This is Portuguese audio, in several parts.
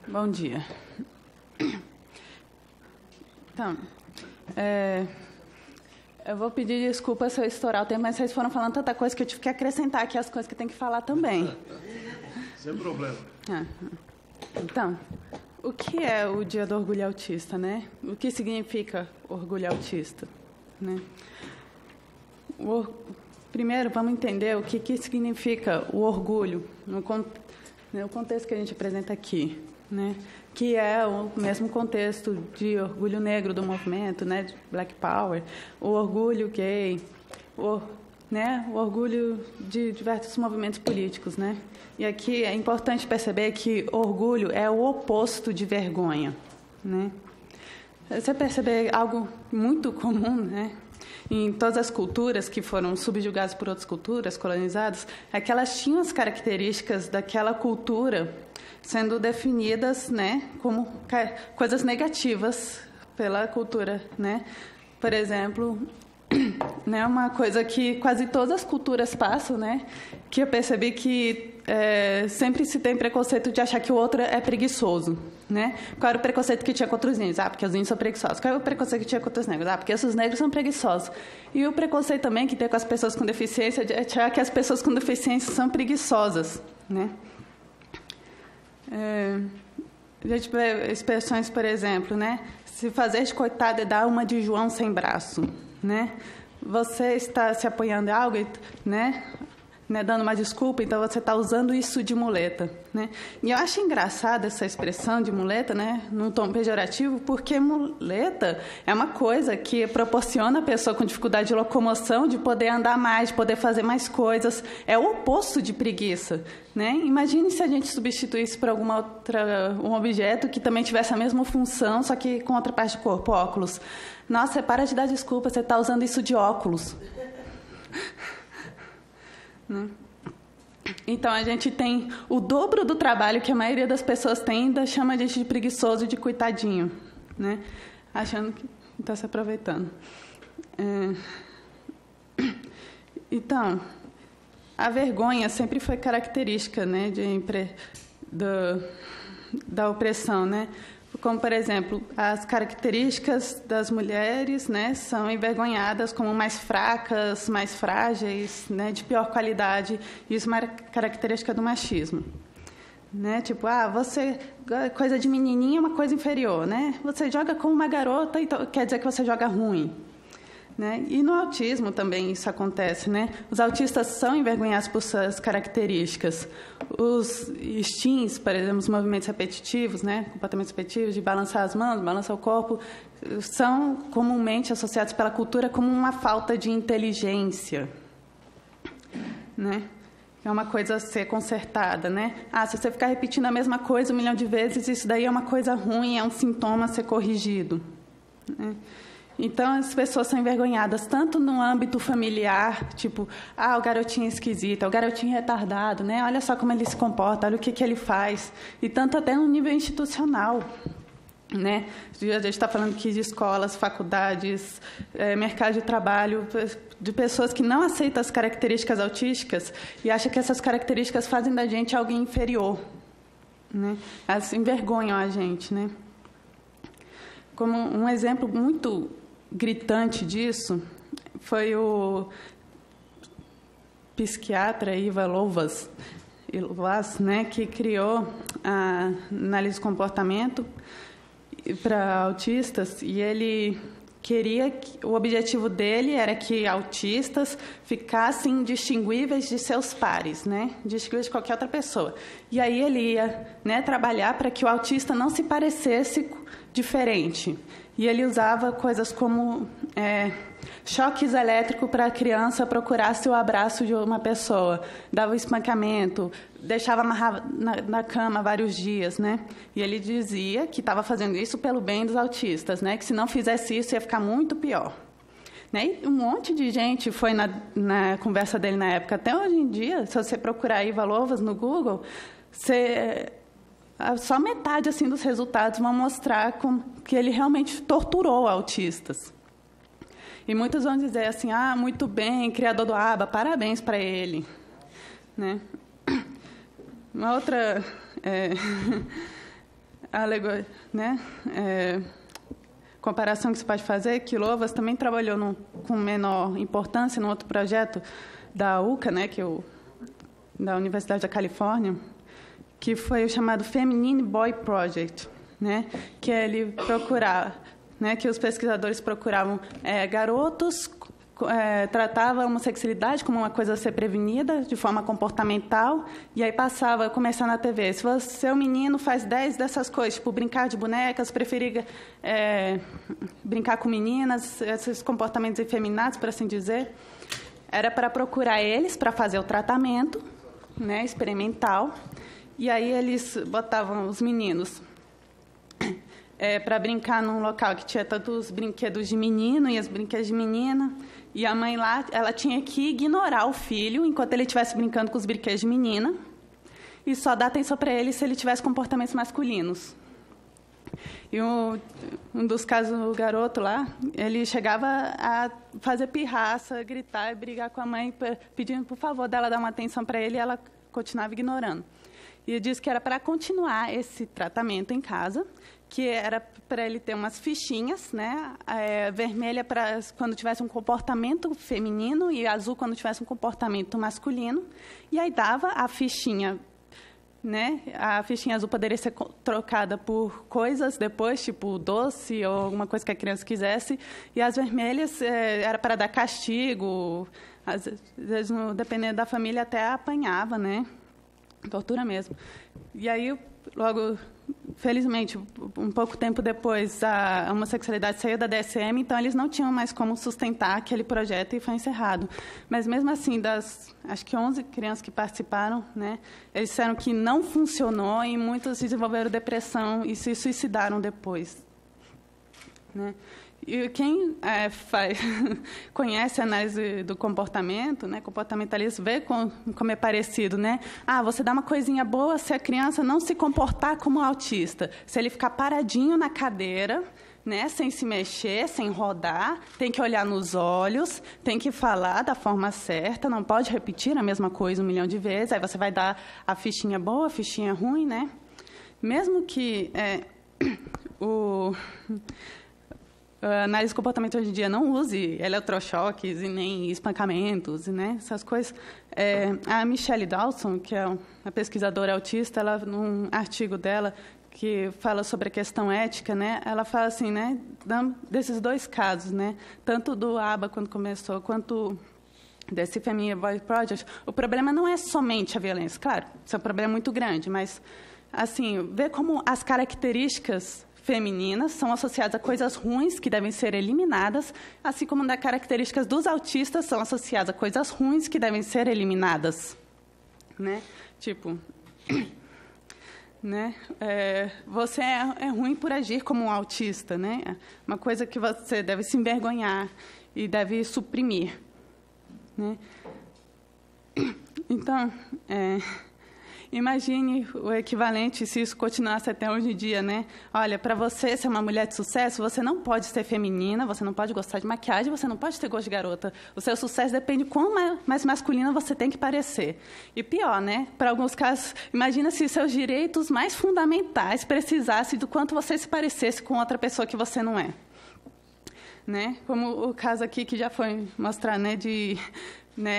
Bom dia. Então, eu vou pedir desculpa se eu estourar o tempo, mas vocês foram falando tanta coisa que eu tive que acrescentar aqui as coisas que tem que falar também. Sem problema. Então, o que é o Dia do Orgulho Autista, né? O que significa orgulho autista, né? Primeiro, vamos entender o que significa o orgulho no contexto que a gente apresenta aqui, né? Que é o mesmo contexto de orgulho negro do movimento, né? De Black Power, o orgulho gay, o orgulho de diversos movimentos políticos, né? E aqui é importante perceber que orgulho é o oposto de vergonha, né? Você percebe algo muito comum, né? Em todas as culturas que foram subjugadas por outras culturas, colonizadas, é que elas tinham as características daquela cultura sendo definidas, né, como coisas negativas pela cultura, né? Por exemplo, né, uma coisa que quase todas as culturas passam, né, que eu percebi que sempre se tem preconceito de achar que o outro é preguiçoso, né? Qual era o preconceito que tinha contra os índios? Porque os índios são preguiçosos. Qual era o preconceito que tinha contra os negros? Porque os negros são preguiçosos. E o preconceito também que tem com as pessoas com deficiência é achar que as pessoas com deficiência são preguiçosas, né? A gente vê expressões, por exemplo, né? Se fazer de coitado é dar uma de João sem braço, né? Você está se apoiando em algo, né? Dando uma desculpa, então você está usando isso de muleta, né? E eu acho engraçada essa expressão de muleta, né? Num tom pejorativo, porque muleta é uma coisa que proporciona a pessoa com dificuldade de locomoção de poder andar mais, de poder fazer mais coisas. É o oposto de preguiça, né? Imagine se a gente substituísse por um objeto que também tivesse a mesma função, só que com outra parte do corpo, óculos. Nossa, para de dar desculpa, você está usando isso de óculos. Então, a gente tem o dobro do trabalho que a maioria das pessoas tem, ainda chama a gente de preguiçoso, de coitadinho, né? Achando que está se aproveitando. Então, a vergonha sempre foi característica, né, da opressão, né? Como, por exemplo, as características das mulheres, né, são envergonhadas como mais fracas, mais frágeis, né, de pior qualidade. Isso é uma característica do machismo, né? Tipo, você coisa de menininha é uma coisa inferior, né? Você joga como uma garota, então quer dizer que você joga ruim, né? E no autismo também isso acontece, né? Os autistas são envergonhados por suas características. Os STINs, por exemplo, os movimentos repetitivos, né? Comportamentos repetitivos, de balançar as mãos, balançar o corpo, são comumente associados pela cultura como uma falta de inteligência, né? É uma coisa a ser consertada, né? Se você ficar repetindo a mesma coisa 1 milhão de vezes, isso daí é uma coisa ruim, é um sintoma a ser corrigido, né? Então, as pessoas são envergonhadas tanto no âmbito familiar, tipo, o garotinho esquisito, o garotinho retardado, né? Olha só como ele se comporta, olha o que ele faz. E tanto até no nível institucional, né? A gente está falando aqui de escolas, faculdades, mercado de trabalho, de pessoas que não aceitam as características autísticas e acham que essas características fazem da gente alguém inferior, né? Elas envergonham a gente, né? Como um exemplo muito gritante disso foi o psiquiatra Ivan Lovaas, né, que criou a análise do comportamento para autistas, e ele queria o objetivo dele era que autistas ficassem indistinguíveis de seus pares, né, distinguíveis de qualquer outra pessoa. E aí ele ia, né, trabalhar para que o autista não se parecesse diferente. E ele usava coisas como choques elétricos para a criança procurasse o abraço de uma pessoa, dava espancamento, deixava amarrado na cama vários dias, né? E ele dizia que estava fazendo isso pelo bem dos autistas, né? Que se não fizesse isso ia ficar muito pior. Né? E um monte de gente foi na conversa dele na época. Até hoje em dia, se você procurar Ivan Lovaas no Google, só metade assim, dos resultados vão mostrar que ele realmente torturou autistas. E muitos vão dizer assim, muito bem, criador do ABA, parabéns para ele. Né? Uma outra né, comparação que se pode fazer, que Loovas também trabalhou com menor importância num outro projeto da UCA, né, da Universidade da Califórnia, que foi o chamado Feminine Boy Project, né, que ele procurava, né, que os pesquisadores procuravam garotos, tratava a homossexualidade como uma coisa a ser prevenida de forma comportamental, e aí passava a começar na TV. Se você é um menino, faz 10 dessas coisas, tipo brincar de bonecas, preferir brincar com meninas, esses comportamentos efeminados, por assim dizer. Era para procurar eles para fazer o tratamento, né, experimental, e aí eles botavam os meninos para brincar num local que tinha tanto os brinquedos de menino e os brinquedos de menina, e a mãe lá, ela tinha que ignorar o filho enquanto ele estivesse brincando com os brinquedos de menina e só dar atenção para ele se ele tivesse comportamentos masculinos. E um dos casos, o garoto lá, ele chegava a fazer pirraça, gritar e brigar com a mãe, pedindo, por favor, dela dar uma atenção para ele, e ela continuava ignorando. E disse que era para continuar esse tratamento em casa, que era para ele ter umas fichinhas, né, vermelha para quando tivesse um comportamento feminino e azul quando tivesse um comportamento masculino. E aí dava a fichinha, né, a fichinha azul poderia ser trocada por coisas depois, tipo doce ou alguma coisa que a criança quisesse, e as vermelhas era para dar castigo, às vezes, dependendo da família, até apanhava, né, tortura mesmo. E aí, logo, felizmente, um pouco tempo depois, a homossexualidade saiu da DSM, então eles não tinham mais como sustentar aquele projeto e foi encerrado. Mas, mesmo assim, acho que 11 crianças que participaram, né, eles disseram que não funcionou e muitos desenvolveram depressão e se suicidaram depois, né? E quem conhece a análise do comportamento, né, comportamentalista, vê como é parecido, né? Você dá uma coisinha boa se a criança não se comportar como autista. Se ele ficar paradinho na cadeira, né, sem se mexer, sem rodar, tem que olhar nos olhos, tem que falar da forma certa, não pode repetir a mesma coisa 1 milhão de vezes, aí você vai dar a fichinha boa, a fichinha ruim, né? Mesmo que a análise de comportamento hoje em dia não use eletrochoques e nem espancamentos, né, essas coisas. A Michelle Dawson, que é uma pesquisadora autista, ela, num artigo dela que fala sobre a questão ética, né, ela fala assim, né, desses dois casos, né, tanto do ABA quando começou, quanto desse Feminine Boy Project, o problema não é somente a violência. Claro, isso é um problema muito grande, mas assim, ver como as características femininas são associadas a coisas ruins que devem ser eliminadas, assim como as características dos autistas são associadas a coisas ruins que devem ser eliminadas, né? Tipo, né? Você é ruim por agir como um autista, né? Uma coisa que você deve se envergonhar e deve suprimir, né? Então, imagine o equivalente se isso continuasse até hoje em dia, né? Olha, para você ser uma mulher de sucesso, você não pode ser feminina, você não pode gostar de maquiagem, você não pode ter gosto de garota. O seu sucesso depende de quão mais masculina você tem que parecer. E pior, né? Para alguns casos, imagina se seus direitos mais fundamentais precisassem do quanto você se parecesse com outra pessoa que você não é. Né? Como o caso aqui que já foi mostrar, né, de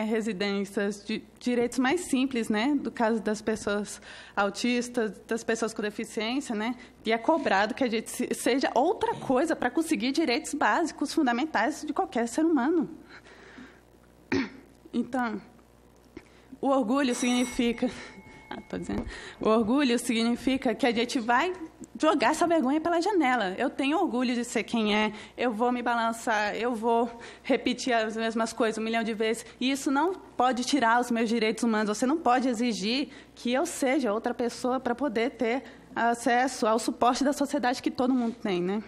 residências, de direitos mais simples, né, do caso das pessoas autistas, das pessoas com deficiência, né, e é cobrado que a gente seja outra coisa para conseguir direitos básicos, fundamentais de qualquer ser humano. Então, o orgulho significa... O orgulho significa que a gente vai jogar essa vergonha pela janela. Eu tenho orgulho de ser quem é, eu vou me balançar, eu vou repetir as mesmas coisas 1 milhão de vezes. E isso não pode tirar os meus direitos humanos. Você não pode exigir que eu seja outra pessoa para poder ter acesso ao suporte da sociedade que todo mundo tem, né?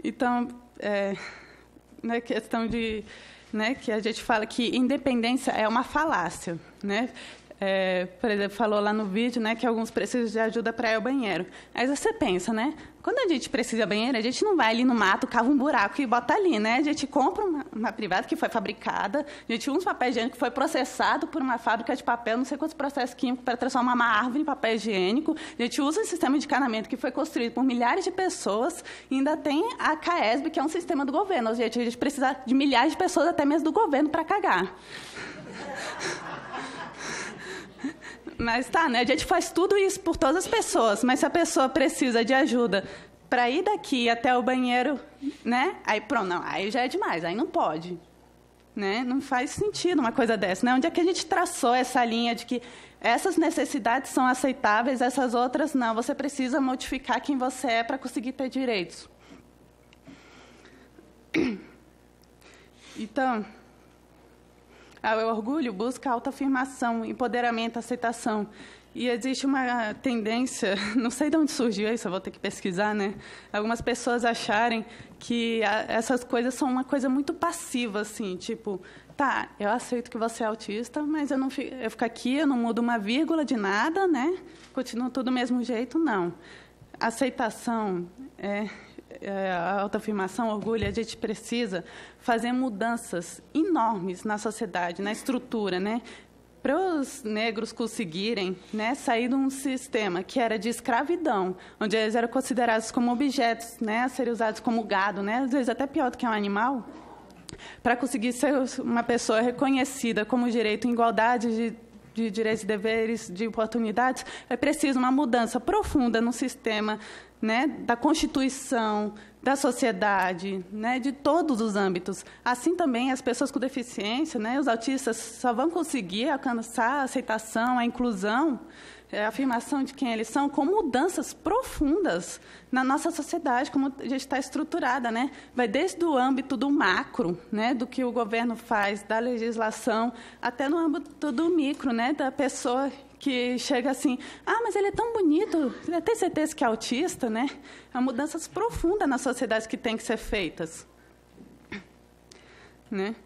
Então, na questão de... Né, que a gente fala que independência é uma falácia, né? por exemplo, falou lá no vídeo, né, que alguns precisam de ajuda para ir ao banheiro. Aí você pensa, né? Quando a gente precisa de banheiro, a gente não vai ali no mato, cava um buraco e bota ali, né? A gente compra uma privada que foi fabricada, a gente usa um papel higiênico que foi processado por uma fábrica de papel, não sei quantos processos químicos para transformar uma árvore em papel higiênico. A gente usa um sistema de encanamento que foi construído por milhares de pessoas e ainda tem a CAESB, que é um sistema do governo. A gente precisa de milhares de pessoas, até mesmo do governo, para cagar. Mas tá, né? A gente faz tudo isso por todas as pessoas, mas se a pessoa precisa de ajuda para ir daqui até o banheiro, né? Aí pronto, não, aí já é demais, aí não pode, né? Não faz sentido uma coisa dessa, né? Onde é que a gente traçou essa linha de que essas necessidades são aceitáveis, essas outras não? Você precisa modificar quem você é para conseguir ter direitos. Então, o orgulho busca autoafirmação, empoderamento, aceitação. E existe uma tendência, não sei de onde surgiu isso, eu vou ter que pesquisar, né? Algumas pessoas acharem que essas coisas são uma coisa muito passiva, assim, tipo, tá, eu aceito que você é autista, mas eu fico aqui, eu não mudo uma vírgula de nada, né? Continua tudo do mesmo jeito, não. Aceitação, a autoafirmação, orgulho, a gente precisa fazer mudanças enormes na sociedade, na estrutura, né? Para os negros conseguirem, né, sair de um sistema que era de escravidão, onde eles eram considerados como objetos, né, a serem usados como gado, né, às vezes até pior do que um animal, para conseguir ser uma pessoa reconhecida como direito em igualdade de direitos e deveres, de oportunidades, é preciso uma mudança profunda no sistema, né, da Constituição, da sociedade, né, de todos os âmbitos. Assim também as pessoas com deficiência, né, os autistas só vão conseguir alcançar a aceitação, a inclusão, a afirmação de quem eles são, com mudanças profundas na nossa sociedade, como a gente está estruturada, né? Vai desde o âmbito do macro, né, do que o governo faz, da legislação, até no âmbito do micro, né, da pessoa que chega assim, mas ele é tão bonito, você tem certeza que é autista, né? Há mudanças profundas na sociedade que têm que ser feitas, né?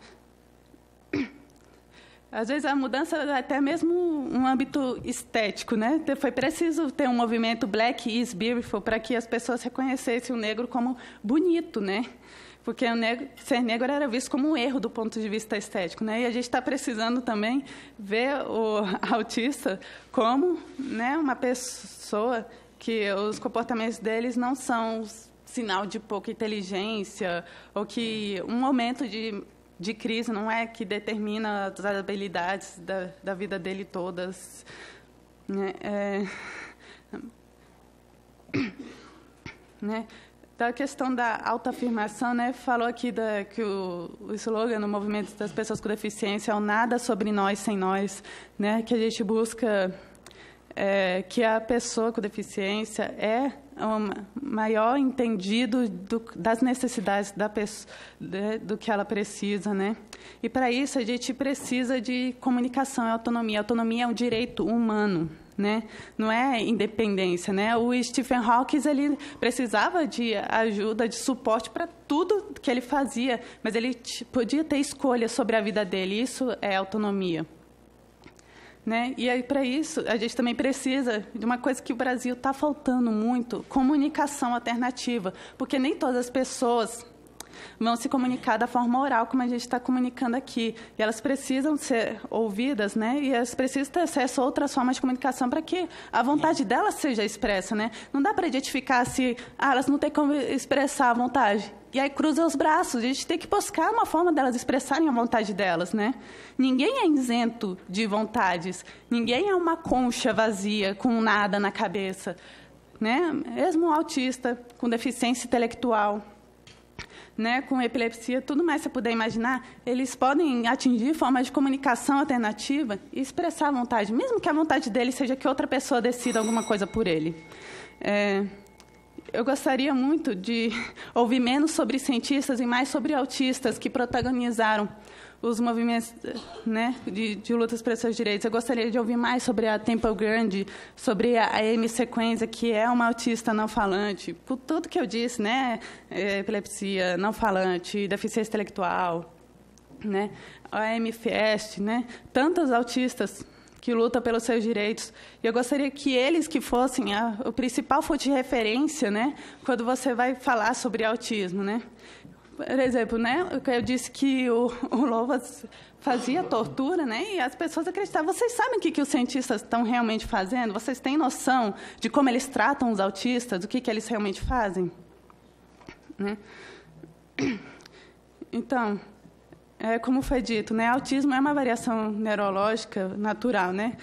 Às vezes a mudança é até mesmo um âmbito estético, né? Foi preciso ter um movimento Black is Beautiful para que as pessoas reconhecessem o negro como bonito, né? Porque ser negro era visto como um erro do ponto de vista estético, né? E a gente está precisando também ver o autista como, né, uma pessoa que os comportamentos deles não são sinal de pouca inteligência ou que um momento de crise não é que determina as habilidades da vida dele todas, né? Né? Da questão da autoafirmação, né? Falou aqui que o slogan no movimento das pessoas com deficiência é o nada sobre nós sem nós, né? Que a gente busca que a pessoa com deficiência é o maior entendido das necessidades da pessoa, do que ela precisa, né? E para isso a gente precisa de comunicação e autonomia. A autonomia é um direito humano, né? Não é independência, né? O Stephen Hawking, ele precisava de ajuda, de suporte para tudo que ele fazia, mas ele podia ter escolha sobre a vida dele. Isso é autonomia, né? E aí, para isso, a gente também precisa de uma coisa que o Brasil está faltando muito: comunicação alternativa, porque nem todas as pessoas vão se comunicar da forma oral, como a gente está comunicando aqui. E elas precisam ser ouvidas, né? E elas precisam ter acesso a outras formas de comunicação para que a vontade delas seja expressa, né? Não dá para identificar se elas não têm como expressar a vontade. E aí cruza os braços. A gente tem que buscar uma forma delas expressarem a vontade delas, né? Ninguém é isento de vontades. Ninguém é uma concha vazia, com nada na cabeça, né? Mesmo um autista com deficiência intelectual, né, com epilepsia, tudo mais que você puder imaginar, eles podem atingir formas de comunicação alternativa e expressar a vontade, mesmo que a vontade dele seja que outra pessoa decida alguma coisa por ele. Eu gostaria muito de ouvir menos sobre cientistas e mais sobre autistas que protagonizaram os movimentos, né, de lutas para seus direitos. Eu gostaria de ouvir mais sobre a Temple Grandin, sobre a Amy Sequenza, que é uma autista não falante, por tudo que eu disse, né, epilepsia, não falante, deficiência intelectual, né, a Amy Fiest, né, tantos autistas que luta pelos seus direitos. E eu gostaria que eles que fossem o principal fonte de referência, né, quando você vai falar sobre autismo, né? Por exemplo, né, eu disse que o Louvas fazia tortura, né, e as pessoas acreditavam. Vocês sabem o que os cientistas estão realmente fazendo? Vocês têm noção de como eles tratam os autistas, do que eles realmente fazem? Né? Então, como foi dito, né, autismo é uma variação neurológica natural, né?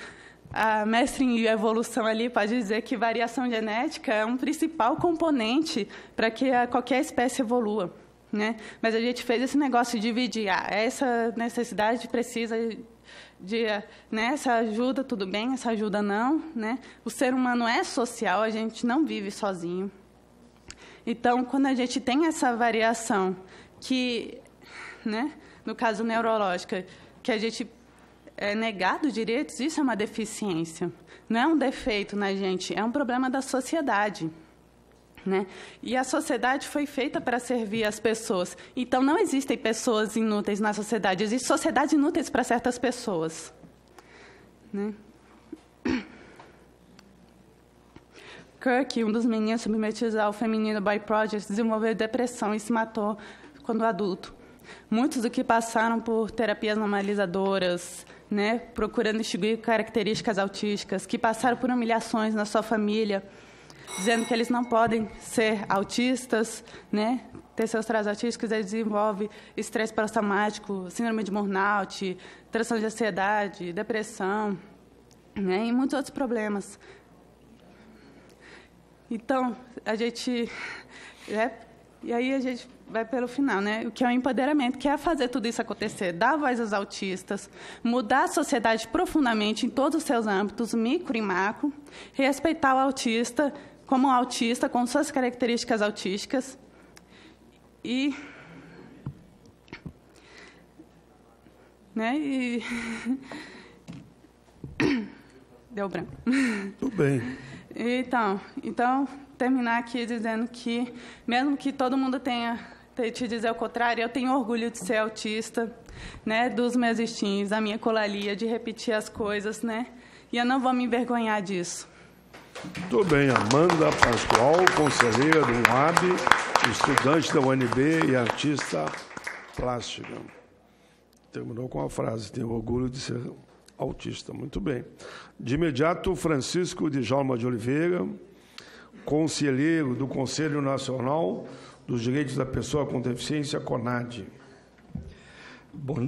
A mestre em evolução ali pode dizer que variação genética é um principal componente para que qualquer espécie evolua, né? Mas a gente fez esse negócio de dividir. Essa necessidade precisa de, né, essa ajuda, tudo bem, essa ajuda não, né? O ser humano é social, a gente não vive sozinho. Então, quando a gente tem essa variação que, né, no caso neurológica, que a gente é negado direitos, isso é uma deficiência. Não é um defeito na gente, é um problema da sociedade. Né? E a sociedade foi feita para servir as pessoas. Então, não existem pessoas inúteis na sociedade, existem sociedades inúteis para certas pessoas. Né? Kirk, um dos meninos submetidos ao Feminino Boy Project, desenvolveu depressão e se matou quando adulto. Muitos do que passaram por terapias normalizadoras, né, procurando extinguir características autísticas, que passaram por humilhações na sua família, dizendo que eles não podem ser autistas, né, ter seus traços autísticos, eles desenvolvem estresse pós-traumático, síndrome de burnout, transtorno de ansiedade, depressão, né, e muitos outros problemas. Então, a gente... e aí a gente vai pelo final, né? O que é o empoderamento, que é fazer tudo isso acontecer, dar voz aos autistas, mudar a sociedade profundamente em todos os seus âmbitos, micro e macro, respeitar o autista como autista, com suas características autísticas e... né? E... Deu branco. Tudo bem. Então, terminar aqui dizendo que, mesmo que todo mundo tenha te dizer o contrário, eu tenho orgulho de ser autista, né, dos meus instintos, da minha colalia, de repetir as coisas, né, e eu não vou me envergonhar disso. Muito bem, Amanda Pascoal, conselheira do UAB, estudante da UNB e artista plástica. Terminou com a frase, tenho orgulho de ser autista. Muito bem. De imediato, Francisco Djalma de Oliveira, conselheiro do Conselho Nacional dos Direitos da Pessoa com Deficiência, CONADE. Bom